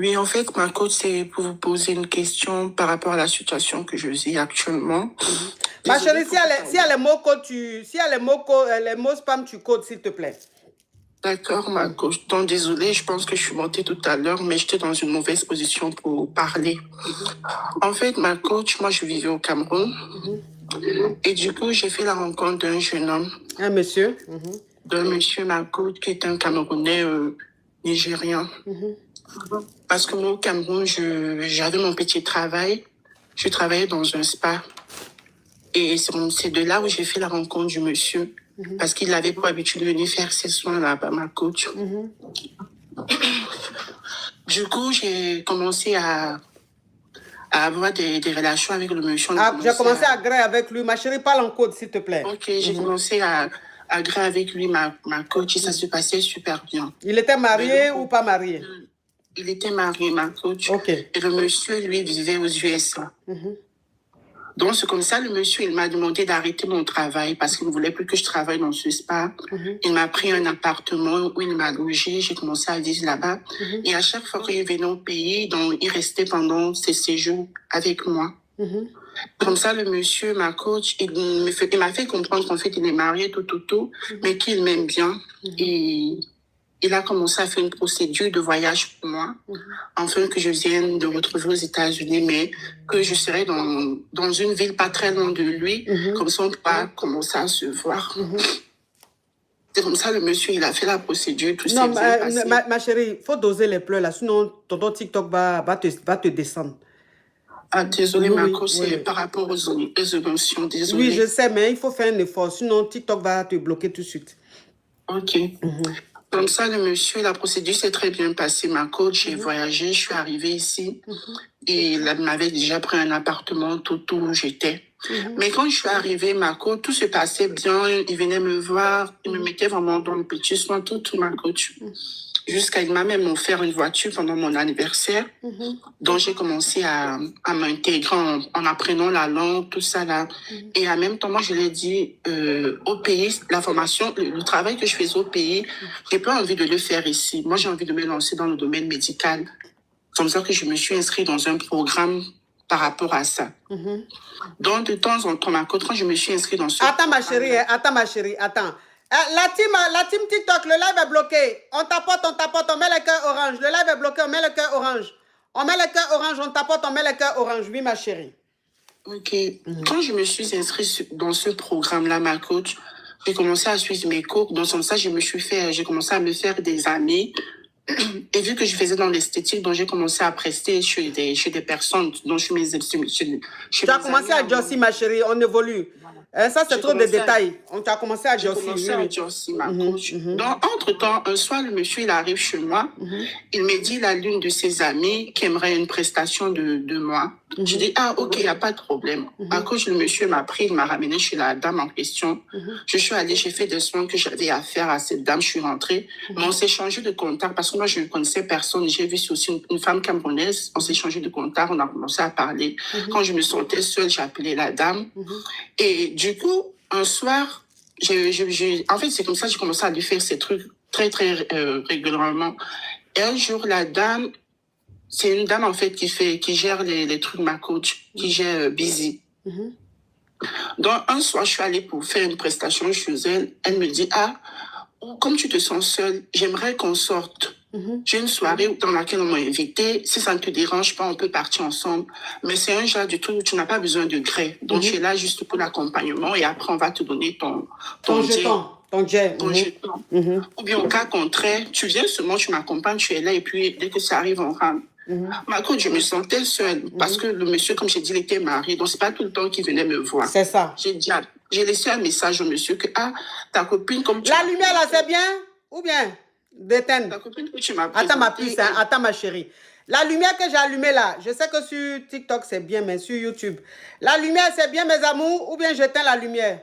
Oui, en fait, ma coach, c'est pour vous poser une question par rapport à la situation que je vis actuellement. Ma Désolée chérie, pour tout à si y a l'heure. les mots code, si y a les mots spam, tu codes, s'il te plaît. D'accord, ma coach. Donc, désolée, je pense que je suis montée tout à l'heure, mais j'étais dans une mauvaise position pour parler. En fait, ma coach, moi, je vivais au Cameroun. Et du coup, j'ai fait la rencontre d'un jeune homme, Un monsieur. d'un monsieur, ma coach, qui est un Camerounais nigérian. Parce que moi, au Cameroun, j'avais mon petit travail. Je travaillais dans un spa. Et c'est de là où j'ai fait la rencontre du monsieur. Parce qu'il avait pour habitude de venir faire ses soins là-bas, ma coach. Du coup, j'ai commencé à avoir des relations avec le monsieur. J'ai commencé à griller avec lui. Ma chérie, parle en code, s'il te plaît. Ok, j'ai commencé à griller avec lui, ma coach, et ça se passait super bien. Il était marié ou pas marié? Il était marié, ma coach. Ok. Et le monsieur, lui, vivait aux USA. Donc, c'est comme ça, le monsieur, il m'a demandé d'arrêter mon travail parce qu'il ne voulait plus que je travaille dans ce spa. Il m'a pris un appartement où il m'a logé. J'ai commencé à vivre là-bas. Et à chaque fois qu'il venait au pays, donc, il restait pendant ses séjours avec moi. Comme ça, le monsieur, ma coach, il m'a fait comprendre qu'en fait, il est marié, tout, mais qu'il m'aime bien. Et il a commencé à faire une procédure de voyage pour moi, afin que je vienne de retrouver aux États-Unis, mais que je serai dans une ville pas très loin de lui, comme ça on pourra commencer à se voir. C'est comme ça, le monsieur, il a fait la procédure, tout s'est bien passé. Ma chérie, il faut doser les pleurs là, sinon ton TikTok va te descendre. Ah, désolé, ma coach, c'est par rapport aux émotions, désolé. Oui, je sais, mais il faut faire un effort, sinon TikTok va te bloquer tout de suite. Ok. Comme ça, le monsieur, la procédure s'est très bien passée. Ma coach, j'ai voyagé, je suis arrivée ici. Et il m'avait déjà pris un appartement tout où j'étais. Mais quand je suis arrivée, ma coach, tout se passait bien. Il venait me voir, il me mettait vraiment dans le petit soin, tout, ma coach. Jusqu'à il m'a même offert une voiture pendant mon anniversaire. Donc, j'ai commencé à m'intégrer en apprenant la langue, tout ça là. Et en même temps, moi, je l'ai dit, au pays, la formation, le travail que je fais au pays, j'ai pas envie de le faire ici. Moi, j'ai envie de me lancer dans le domaine médical. C'est comme ça que je me suis inscrite dans un programme par rapport à ça. Donc, de temps en temps, quand je me suis inscrite dans ce Attends, ma chérie, attends. La team TikTok, le live est bloqué. On tapote, on met le cœur orange. Le live est bloqué, on met le cœur orange. On met le cœur orange, on tapote, on met le cœur orange. Oui, ma chérie. Ok. Quand je me suis inscrite dans ce programme-là, ma coach, j'ai commencé à suivre mes cours. Dans ce sens-là, j'ai commencé à me faire des amis. Et vu que je faisais dans l'esthétique, donc j'ai commencé à prester chez des personnes dont je suis mes Tu as commencé à Josie, ma chérie, on évolue. Ça, c'est trop de détails. On t'a commencé à Josie. J'ai commencé à Josie, ma coach. Donc, entre-temps, un soir, le monsieur, il arrive chez moi. Il me dit, la l'une de ses amies qui aimerait une prestation de moi. Je dis, ah, ok, il n'y a pas de problème. À cause, le monsieur m'a pris, il m'a ramené chez la dame en question. Je suis allée, j'ai fait des soins que j'avais à faire à cette dame, je suis rentrée. Mais on s'est changé de contact parce que moi, je ne connaissais personne. J'ai vu aussi une femme camerounaise. On s'est changé de contact, on a commencé à parler. Quand je me sentais seule, j'ai appelé la dame. Et du coup, un soir, en fait, c'est comme ça que j'ai commencé à lui faire ces trucs très, très régulièrement. Et un jour, la dame, c'est une dame, en fait, qui gère les trucs, ma coach, qui gère Busy. Donc, un soir, je suis allée pour faire une prestation chez elle. Elle me dit, ah, comme tu te sens seule, j'aimerais qu'on sorte. J'ai une soirée dans laquelle on m'a invité. Si ça ne te dérange pas, on peut partir ensemble. Mais c'est un genre du truc où tu n'as pas besoin de gré. Donc, tu es là juste pour l'accompagnement et après, on va te donner ton jeton. Ton jet. Jeton. Ou bien, au cas contraire, tu viens seulement, tu m'accompagnes, tu es là et puis, dès que ça arrive, on rentre. Ma coach, je me sentais seule parce que le monsieur, comme j'ai dit, il était marié. Donc, c'est pas tout le temps qu'il venait me voir. C'est ça. J'ai laissé un message au monsieur que, ah, ta copine, comme tu la lumière, là, c'est bien? Ou bien? Déteindre. Ta copine que tu m'as Attends, ma puce, hein? Attends, ma chérie. La lumière que j'ai allumée là, je sais que sur TikTok, c'est bien, mais sur YouTube. La lumière, c'est bien, mes amours, ou bien j'éteins la lumière?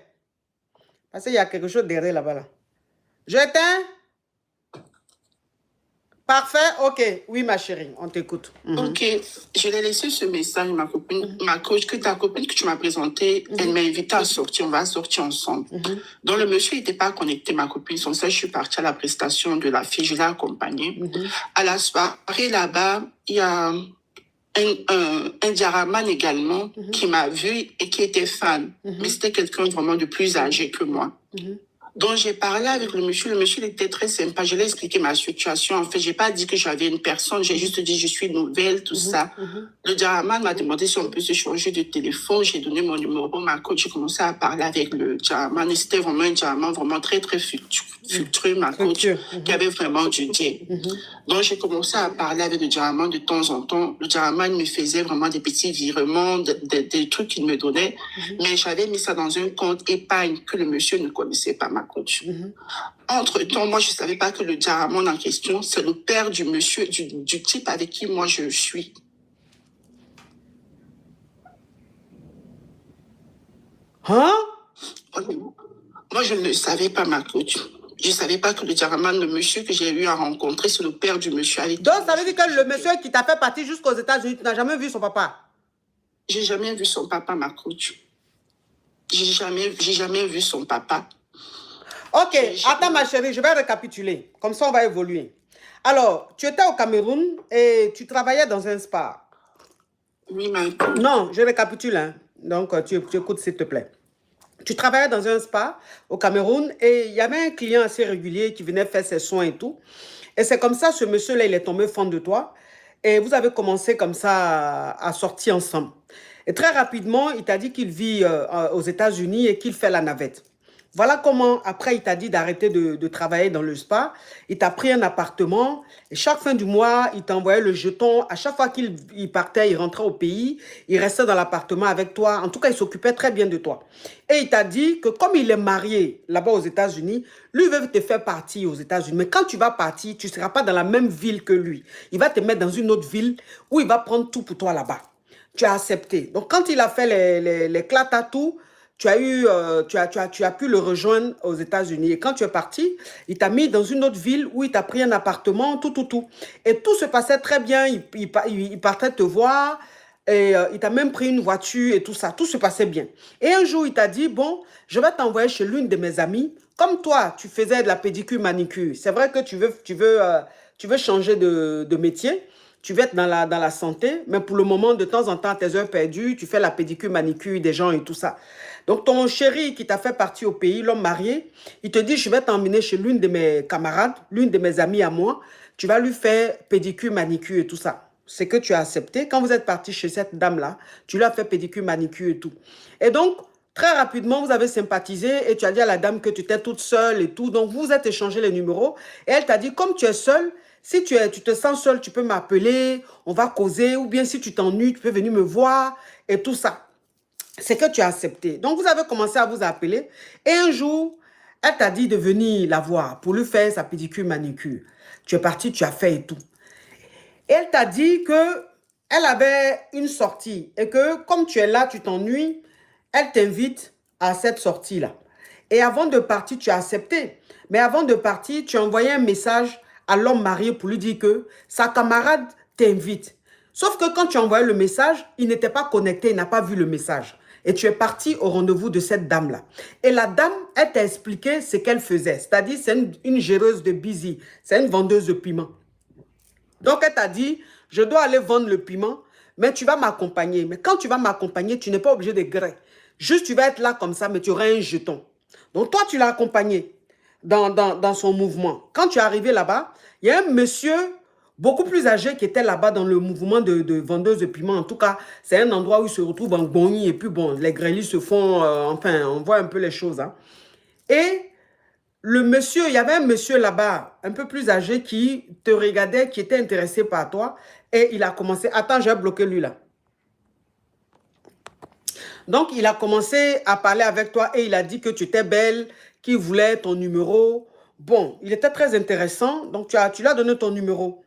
Parce qu'il y a quelque chose derrière là-bas, là. J'éteins? Parfait, ok. Oui, ma chérie, on t'écoute. Ok, je l'ai laissé ce message, ma copine, ma coach, que ta copine que tu m'as présentée, elle m'a invité à sortir, on va sortir ensemble. Donc le monsieur n'était pas connecté, ma copine, sans ça, je suis partie à la prestation de la fille, je l'ai accompagnée. À la soirée là-bas, il y a un diaraman également qui m'a vu et qui était fan, mais c'était quelqu'un vraiment de plus âgé que moi. Donc, j'ai parlé avec le monsieur il était très sympa. Je lui ai expliqué ma situation. En fait, j'ai pas dit que j'avais une personne. J'ai juste dit, je suis nouvelle, tout ça. Le diaraman m'a demandé si on peut se changer de téléphone. J'ai donné mon numéro, ma coach. J'ai commencé à parler avec le diaraman. Et c'était vraiment un diaraman vraiment très, très fructueux, ma coach, qui avait vraiment du Dieu. Donc, j'ai commencé à parler avec le diaraman de temps en temps. Le diaraman me faisait vraiment des petits virements, des trucs qu'il me donnait. Mais j'avais mis ça dans un compte épargne que le monsieur ne connaissait pas, ma coach. Entre-temps, moi, je ne savais pas que le diaraman en question, c'est le père du monsieur, du type avec qui moi je suis. Hein? Moi, je ne savais pas, ma coach. Je ne savais pas que le diaraman, le monsieur que j'ai eu à rencontrer, c'est le père du monsieur avec Donc, ça veut dire que le monsieur qui t'a fait partir jusqu'aux États-Unis, tu n'as jamais vu son papa? J'ai jamais vu son papa, ma coach. J'ai jamais vu son papa. Ok, attends ma chérie, je vais récapituler. Comme ça, on va évoluer. Alors, tu étais au Cameroun et tu travaillais dans un spa. Oui, ma coach. Non, je récapitule. Hein. Donc, tu écoutes, s'il te plaît. Tu travaillais dans un spa au Cameroun et il y avait un client assez régulier qui venait faire ses soins et tout. Et c'est comme ça, ce monsieur-là, il est tombé fan de toi. Et vous avez commencé comme ça à sortir ensemble. Et très rapidement, il t'a dit qu'il vit aux États-Unis et qu'il fait la navette. Voilà comment, après, il t'a dit d'arrêter de travailler dans le spa. Il t'a pris un appartement et chaque fin du mois, il t'envoyait le jeton. À chaque fois qu'il partait, il rentrait au pays, il restait dans l'appartement avec toi. En tout cas, il s'occupait très bien de toi. Et il t'a dit que comme il est marié là-bas aux États-Unis, lui veut te faire partir aux États-Unis. Mais quand tu vas partir, tu ne seras pas dans la même ville que lui. Il va te mettre dans une autre ville où il va prendre tout pour toi là-bas. Tu as accepté. Donc, quand il a fait les clatatous, tu as pu le rejoindre aux États-Unis. Et quand tu es parti, il t'a mis dans une autre ville où il t'a pris un appartement, tout. Et tout se passait très bien. Il partait te voir et il t'a même pris une voiture et tout ça. Tout se passait bien. Et un jour, il t'a dit, bon, je vais t'envoyer chez l'une de mes amies. Comme toi, tu faisais de la pédicure manicure. C'est vrai que tu veux changer de métier. Tu veux être dans la santé, mais pour le moment, de temps en temps, tes heures perdues, tu fais la pédicure, manicure des gens et tout ça. Donc, ton chéri qui t'a fait partir au pays, l'homme marié, il te dit, je vais t'emmener chez l'une de mes camarades, l'une de mes amies à moi. Tu vas lui faire pédicure, manicure et tout ça. C'est que tu as accepté. Quand vous êtes parti chez cette dame-là, tu lui as fait pédicure, manicure et tout. Et donc, très rapidement, vous avez sympathisé et tu as dit à la dame que tu étais toute seule et tout. Donc, vous êtes échangé les numéros. Et elle t'a dit, comme tu es seule, si tu te sens seul, tu peux m'appeler, on va causer, ou bien si tu t'ennuies, tu peux venir me voir et tout ça. C'est que tu as accepté. Donc, vous avez commencé à vous appeler et un jour, elle t'a dit de venir la voir pour lui faire sa pédicure, manicure. Tu es parti, tu as fait et tout. Et elle t'a dit qu'elle avait une sortie et que comme tu es là, tu t'ennuies, elle t'invite à cette sortie-là. Et avant de partir, tu as accepté. Mais avant de partir, tu as envoyé un message à l'homme marié pour lui dire que sa camarade t'invite. Sauf que quand tu as envoyé le message, il n'était pas connecté, il n'a pas vu le message. Et tu es parti au rendez-vous de cette dame-là. Et la dame, elle t'a expliqué ce qu'elle faisait. C'est-à-dire, c'est une géreuse de busy. C'est une vendeuse de piment. Donc, elle t'a dit, je dois aller vendre le piment, mais tu vas m'accompagner. Mais quand tu vas m'accompagner, tu n'es pas obligé de gré. Juste, tu vas être là comme ça, mais tu auras un jeton. Donc, toi, tu l'as accompagné dans son mouvement. Quand tu es arrivé là-bas, il y a un monsieur beaucoup plus âgé qui était là-bas dans le mouvement de vendeuse de piment. En tout cas, c'est un endroit où il se retrouve en Goni. Et puis, bon, les grélis se font... enfin, on voit un peu les choses. Hein. Et le monsieur, il y avait un monsieur là-bas, un peu plus âgé, qui te regardait, qui était intéressé par toi. Et il a commencé... Attends, je vais bloquer lui là. Donc, il a commencé à parler avec toi et il a dit que tu étais belle, qu'il voulait ton numéro. Bon, il était très intéressant. Donc, tu lui as donné ton numéro.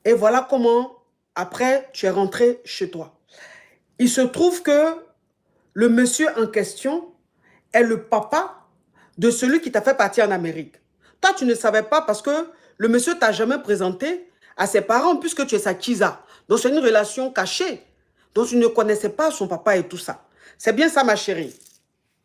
Et voilà comment, après, tu es rentré chez toi. Il se trouve que le monsieur en question est le papa de celui qui t'a fait partir en Amérique. Toi, tu ne savais pas parce que le monsieur t'a jamais présenté à ses parents puisque tu es sa Kiza. Donc, c'est une relation cachée. Donc, tu ne connaissais pas son papa et tout ça. C'est bien ça, ma chérie.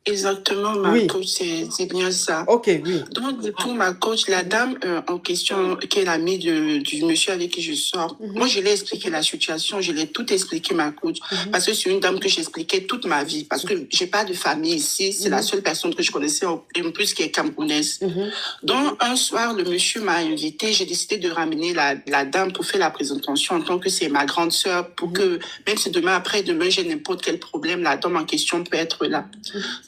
Exactement, ma Oui. coach, c'est bien ça. Ok, oui. Donc, du coup, ma coach, la dame en question, qui est l'amie du monsieur avec qui je sors, moi, je l'ai expliqué la situation, je l'ai tout expliqué, ma coach, parce que c'est une dame que j'expliquais toute ma vie, parce que j'ai pas de famille ici, c'est la seule personne que je connaissais, en plus, qui est camerounaise. Donc, un soir, le monsieur m'a invité, j'ai décidé de ramener la dame pour faire la présentation en tant que c'est ma grande sœur, pour que, même si demain, après-demain, j'ai n'importe quel problème, la dame en question peut être là.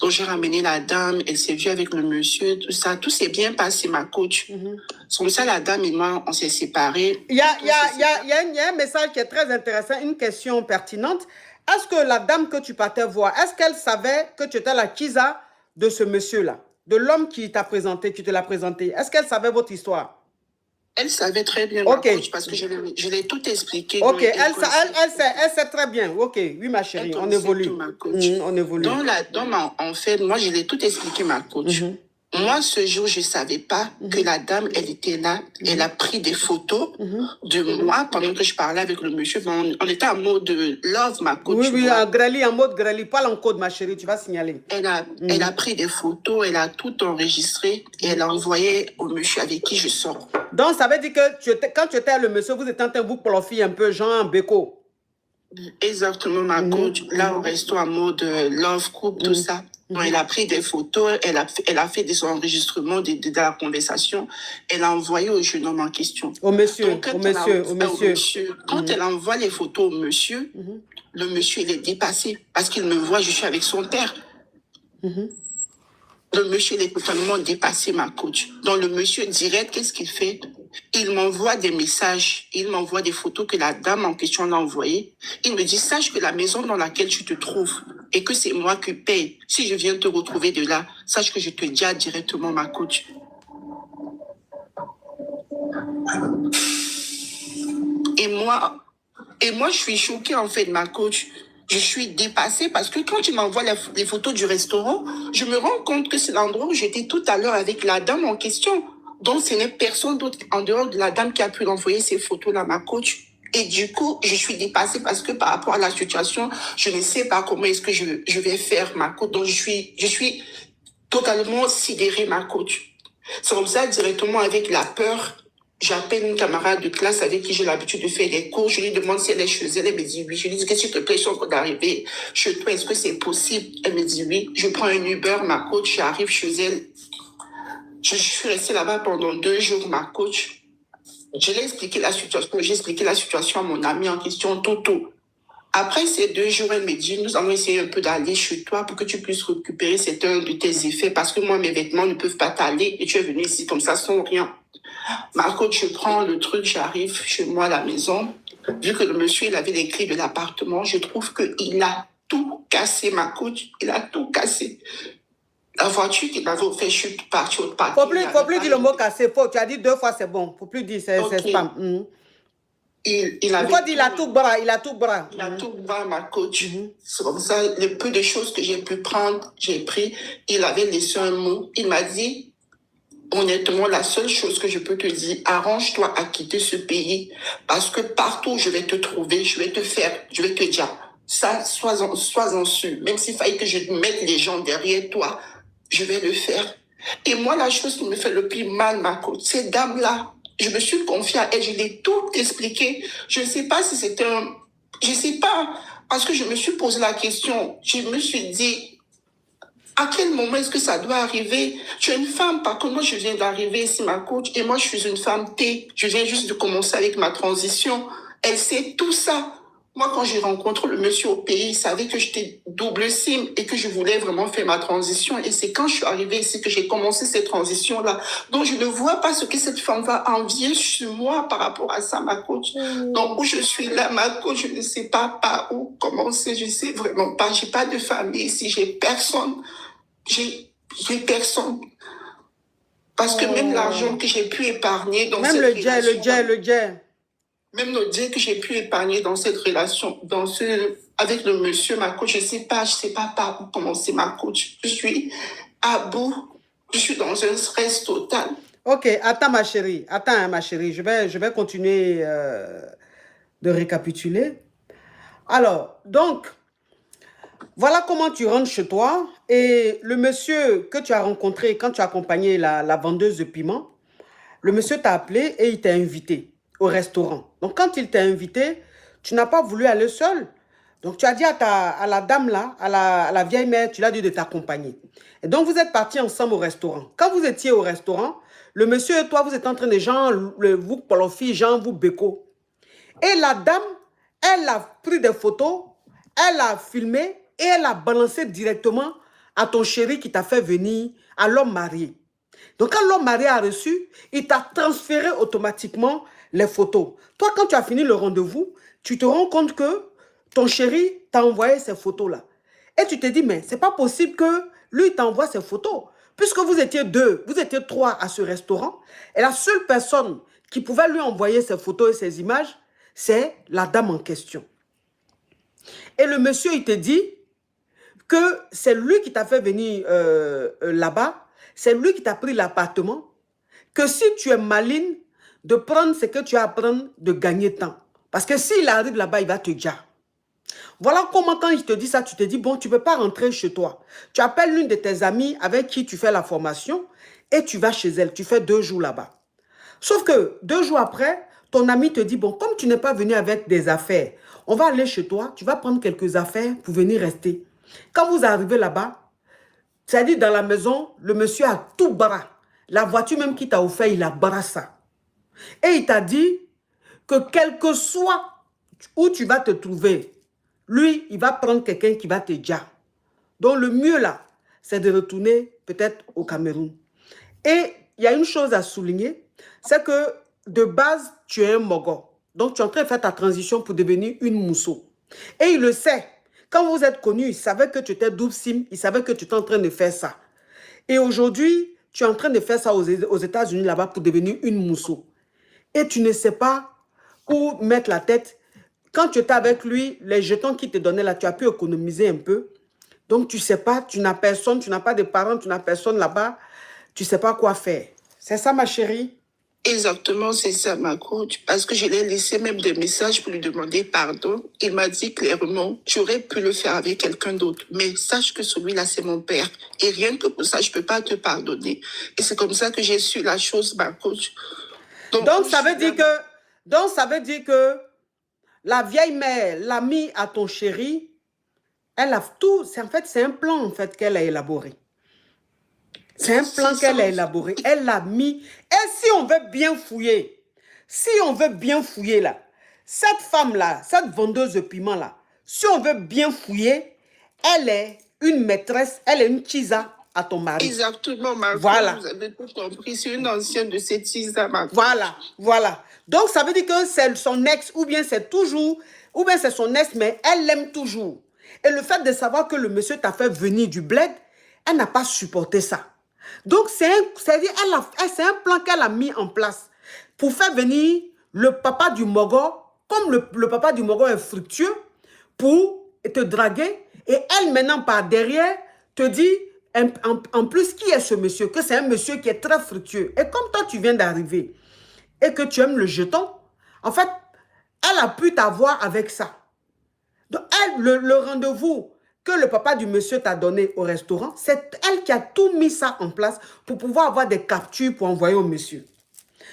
Donc, j'ai ramené la dame, elle s'est vue avec le monsieur, tout ça. Tout s'est bien passé, ma coach. C'est comme ça, la dame et moi, on s'est séparés. Il y a un message qui est très intéressant, une question pertinente. Est-ce que la dame que tu partais voir, est-ce qu'elle savait que tu étais la Kiza de ce monsieur-là, de l'homme qui t'a présenté, qui te l'a présenté? Est-ce qu'elle savait votre histoire? Elle savait très bien, ma coach, parce que je l'ai tout expliqué. Ok, elle sait très bien. Ok, oui, ma chérie, on évolue. On évolue. Donc, en fait, moi, je l'ai tout expliqué, ma coach. Moi, ce jour, je ne savais pas que la dame, elle était là. Elle a pris des photos de moi pendant que je parlais avec le monsieur. On était en mode love, ma coach. Oui, en mode grelly. Parle en code, ma chérie, tu vas signaler. Elle a pris des photos, elle a tout enregistré et elle a envoyé au monsieur avec qui je sors. Donc, ça veut dire que quand tu étais le monsieur, vous étiez en train de vous ploffer un peu, genre en béco. Exactement, ma coach. Là, on reste en mode love group, tout ça. Donc, elle a pris des photos, elle a fait des enregistrements de la conversation. Elle a envoyé au jeune homme en question. Au monsieur, Donc, au monsieur. Quand elle envoie les photos au monsieur, le monsieur, il est dépassé parce qu'il me voit, je suis avec son père. Le monsieur, il est totalement dépassé, ma coach. Donc, le monsieur direct, qu'est-ce qu'il fait? Il m'envoie des messages, il m'envoie des photos que la dame en question l'a envoyées. Il me dit, sache que la maison dans laquelle tu te trouves et que c'est moi qui paye. Si je viens te retrouver de là, sache que je te dis directement, ma coach. Et moi, je suis choquée, en fait, ma coach. Je suis dépassée parce que quand tu m'envoies les photos du restaurant, je me rends compte que c'est l'endroit où j'étais tout à l'heure avec la dame en question. Donc, ce n'est personne d'autre en dehors de la dame qui a pu envoyer ces photos-là, ma coach. Et du coup, je suis dépassée parce que par rapport à la situation, je ne sais pas comment est-ce que je vais faire, ma coach. Donc, je suis totalement sidérée, ma coach. C'est comme ça, directement avec la peur, j'appelle une camarade de classe avec qui j'ai l'habitude de faire des cours. Je lui demande si elle est chez elle. Elle me dit oui. Je lui dis, qu'est-ce s'il te plaît, je suis en train d'arriver chez toi. Est-ce que c'est possible? Elle me dit oui. Je prends un Uber, ma coach. J'arrive chez elle. Je suis restée là-bas pendant 2 jours, ma coach. Je l'ai expliqué la situation. J'ai expliqué la situation à mon ami en question, Toto. Après ces 2 jours, elle me dit, nous allons essayer un peu d'aller chez toi pour que tu puisses récupérer certains de tes effets parce que moi, mes vêtements ne peuvent pas t'aller et tu es venu ici comme ça sans rien. Ma coach, je prends le truc, j'arrive chez moi à la maison. Vu que le monsieur, il avait les clés de l'appartement, je trouve qu'il a tout cassé, ma coach. Il a tout cassé. La voiture qu'il avait offert, je suis partie au parc. Faut plus dire le mot cassé. Tu as dit 2 fois, c'est bon. Faut plus dire, c'est spam. Il avait il a tout bras, il a tout bras. Il a tout bras, ma coach. C'est comme ça, le peu de choses que j'ai pu prendre, j'ai pris. Il avait laissé un mot. Il m'a dit, honnêtement, la seule chose que je peux te dire, arrange-toi à quitter ce pays parce que partout où je vais te trouver, je vais te dire, ça, sois-en sûr. Même s'il fallait que je mette les gens derrière toi, je vais le faire. Et moi, la chose qui me fait le plus mal, ma coach, cette dame-là, je me suis confiée à elle, je l'ai tout expliqué. Je ne sais pas si c'était je ne sais pas, parce que je me suis posé la question. Je me suis dit, à quel moment est-ce que ça doit arriver? Tu es une femme, par contre, moi, je viens d'arriver ici, ma coach, et moi, je suis une femme T. Je viens juste de commencer avec ma transition. Elle sait tout ça. Moi, quand j'ai rencontré le monsieur au pays, il savait que j'étais double SIM et que je voulais vraiment faire ma transition. Et c'est quand je suis arrivée ici que j'ai commencé cette transition-là. Donc, je ne vois pas ce que cette femme va envier sur moi par rapport à ça, ma coach. Donc, où je suis là, ma coach, je ne sais pas par où commencer. Je ne sais vraiment pas. Je n'ai pas de famille ici. J'ai personne. J'ai personne. Parce que même l'argent que j'ai pu épargner dans même cette le jet. Même le Dieu que j'ai pu épargner dans cette relation, avec le monsieur, ma coach, je sais pas par où commencer, ma coach. Je suis à bout, je suis dans un stress total. Ok, attends ma chérie. Attends hein, ma chérie. Je vais continuer de récapituler. Alors, donc, voilà comment tu rentres chez toi. Et le monsieur que tu as rencontré quand tu as accompagné la vendeuse de piment, le monsieur t'a appelé et il t'a invité au restaurant. Donc, quand il t'a invité, tu n'as pas voulu aller seul. Donc, tu as dit à la dame là, à la vieille mère, tu l'as dit de t'accompagner. Et donc, vous êtes partis ensemble au restaurant. Quand vous étiez au restaurant, le monsieur et toi, vous êtes en train de genre, vous polofi, genre, vous béco. Et la dame, elle a pris des photos, elle a filmé et elle a balancé directement à ton chéri qui t'a fait venir, à l'homme marié. Donc, quand l'homme marié a reçu, il t'a transféré automatiquement les photos. Toi, quand tu as fini le rendez-vous, tu te rends compte que ton chéri t'a envoyé ces photos-là. Et tu te dis, mais c'est pas possible que lui t'envoie ces photos. Puisque vous étiez deux, vous étiez trois à ce restaurant, et la seule personne qui pouvait lui envoyer ces photos et ces images, c'est la dame en question. Et le monsieur, il te dit que c'est lui qui t'a fait venir là-bas, c'est lui qui t'a pris l'appartement, que si tu es maligne, de prendre ce que tu as à prendre, de gagner temps. Parce que s'il arrive là-bas, il va te dire. Voilà comment quand il te dit ça, tu te dis, bon, tu ne peux pas rentrer chez toi. Tu appelles l'une de tes amies avec qui tu fais la formation et tu vas chez elle. Tu fais 2 jours là-bas. Sauf que 2 jours après, ton ami te dit, bon, comme tu n'es pas venu avec des affaires, on va aller chez toi, tu vas prendre quelques affaires pour venir rester. Quand vous arrivez là-bas, c'est-à-dire dans la maison, le monsieur a tout bras. La voiture même qu'il t'a offert, il a bras ça. Et il t'a dit que quel que soit où tu vas te trouver, lui, il va prendre quelqu'un qui va te dire. Donc le mieux là, c'est de retourner peut-être au Cameroun. Et il y a une chose à souligner, c'est que de base, tu es un Mogo. Donc tu es en train de faire ta transition pour devenir une Mousso. Et il le sait. Quand vous êtes connu, il savait que tu étais double SIM, il savait que tu étais en train de faire ça. Et aujourd'hui, tu es en train de faire ça aux États-Unis là-bas pour devenir une Mousso. Et tu ne sais pas où mettre la tête. Quand tu étais avec lui, les jetons qu'il te donnait là, tu as pu économiser un peu. Donc, tu ne sais pas, tu n'as personne, tu n'as pas de parents, tu n'as personne là-bas. Tu ne sais pas quoi faire. C'est ça, ma chérie? Exactement, c'est ça, ma coach. Parce que je l'ai laissé même des messages pour lui demander pardon. Il m'a dit clairement, j'aurais pu le faire avec quelqu'un d'autre. Mais sache que celui-là, c'est mon père. Et rien que pour ça, je ne peux pas te pardonner. Et c'est comme ça que j'ai su la chose, ma coach. Donc, ça veut dire que la vieille mère l'a mis à ton chéri. Elle a tout. En fait, c'est un plan en fait, qu'elle a élaboré. C'est un plan qu'elle a élaboré. Elle l'a mis. Et si on veut bien fouiller, là, cette femme-là, cette vendeuse de piment là, si on veut bien fouiller, elle est une maîtresse, elle est une tisa à ton mari. Exactement, ma voilà. Vous avez tout compris. C'est une ancienne de ces tisa, ma Voilà. Donc, ça veut dire que c'est son ex, ou bien c'est son ex, mais elle l'aime toujours. Et le fait de savoir que le monsieur t'a fait venir du bled, elle n'a pas supporté ça. Donc, c'est un plan qu'elle a mis en place pour faire venir le papa du Mogo, comme le papa du Mogo est fructueux, pour te draguer. Et elle, maintenant, par derrière, te dit, en plus, qui est ce monsieur? Que c'est un monsieur qui est très fructueux. Et comme toi, tu viens d'arriver et que tu aimes le jeton, en fait, elle a pu t'avoir avec ça. Donc, le rendez-vous que le papa du monsieur t'a donné au restaurant, c'est elle qui a tout mis ça en place pour pouvoir avoir des captures pour envoyer au monsieur.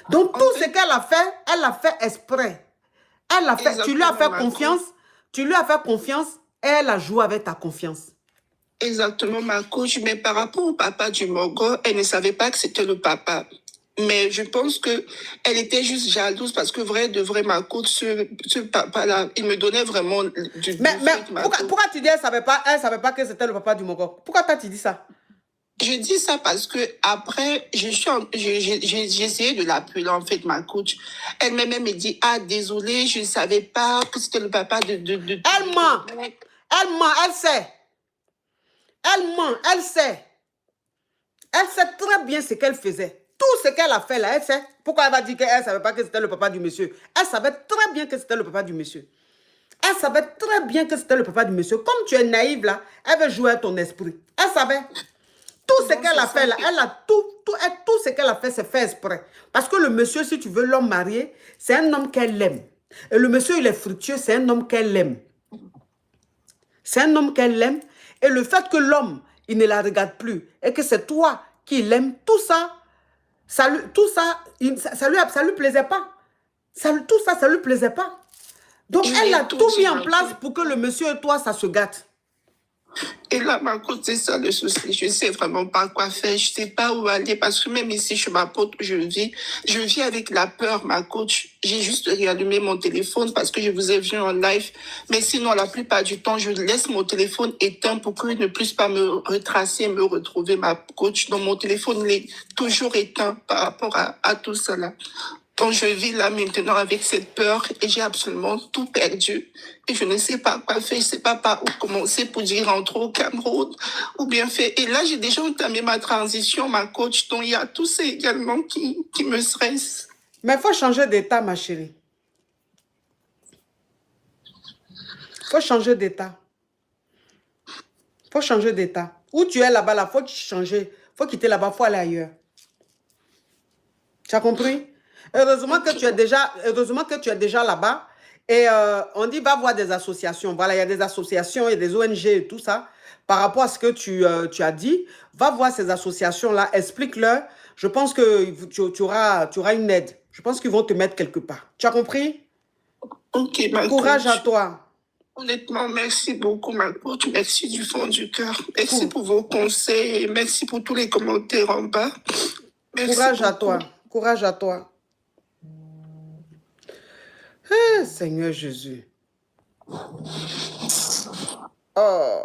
Donc, tout ce qu'elle a fait, elle l'a fait exprès. Tu lui as fait confiance et elle a joué avec ta confiance. Exactement, ma coach. Mais par rapport au papa du Mogo, elle ne savait pas que c'était le papa. Mais je pense qu'elle était juste jalouse parce que ma coach, ce papa-là, il me donnait vraiment Mais pourquoi tu dis elle savait pas que c'était le papa du Mogo? Pourquoi tu dis ça? Je dis ça parce que après, j'ai essayé de l'appeler, en fait, ma coach. Elle m'a même dit, ah, désolé, je ne savais pas que c'était le papa de... Elle ment, elle sait. Elle ment, elle sait. Elle sait très bien ce qu'elle faisait. Tout ce qu'elle a fait là, elle sait. Pourquoi elle va dire qu'elle ne savait pas que c'était le papa du monsieur? Elle savait très bien que c'était le papa du monsieur. Elle savait très bien que c'était le papa du monsieur. Comme tu es naïve là, elle veut jouer à ton esprit. Elle savait. Tout ce Donc, qu'elle c'est a ça fait là, que- elle a tout ce qu'elle a fait, c'est fait exprès. Parce que le monsieur, si tu veux l'homme marié, c'est un homme qu'elle aime. Et le monsieur, il est fructueux, c'est un homme qu'elle aime. C'est un homme qu'elle aime. Et le fait que l'homme, il ne la regarde plus et que c'est toi qui l'aime, tout ça, ça lui plaisait pas. Tout ça, ça lui plaisait pas. Donc, elle a J'ai tout tout dit, mis en ma place coach. pour que le monsieur et toi, ça se gâte. Et là, ma coach, c'est ça le souci. Je sais vraiment pas quoi faire. Je sais pas où aller parce que même ici, chez ma pote où je vis avec la peur, ma coach. J'ai juste réallumé mon téléphone parce que je vous ai vu en live. Mais sinon, la plupart du temps, je laisse mon téléphone éteint pour qu'il ne puisse pas me retracer et me retrouver, ma coach. Donc, mon téléphone, il est toujours éteint par rapport à tout cela. Donc, je vis là maintenant avec cette peur et j'ai absolument tout perdu. Et je ne sais pas quoi faire, je ne sais pas par où commencer pour dire rentrer au Cameroun ou bien faire. Et là, j'ai déjà entamé ma transition, ma coach. Donc, il y a tout ça également qui me stresse. Mais il faut changer d'état, ma chérie. Il faut changer d'état. Il faut changer d'état. Où tu es là-bas, il faut changer. Il faut quitter là-bas, il faut aller ailleurs. Tu as compris? Heureusement que tu es déjà là-bas. Et on dit, va voir des associations. Voilà, il y a des associations et des ONG et tout ça. Par rapport à ce que tu as dit, va voir ces associations-là, explique-leur. Je pense que tu auras une aide. Je pense qu'ils vont te mettre quelque part. Tu as compris? Ok, ma Courage à coach. toi. Honnêtement, merci beaucoup, ma coach. Merci du fond du cœur. Merci pour vos conseils et merci pour tous les commentaires en bas. Merci Courage à beaucoup. toi. Courage à toi. Seigneur Jésus. Oh.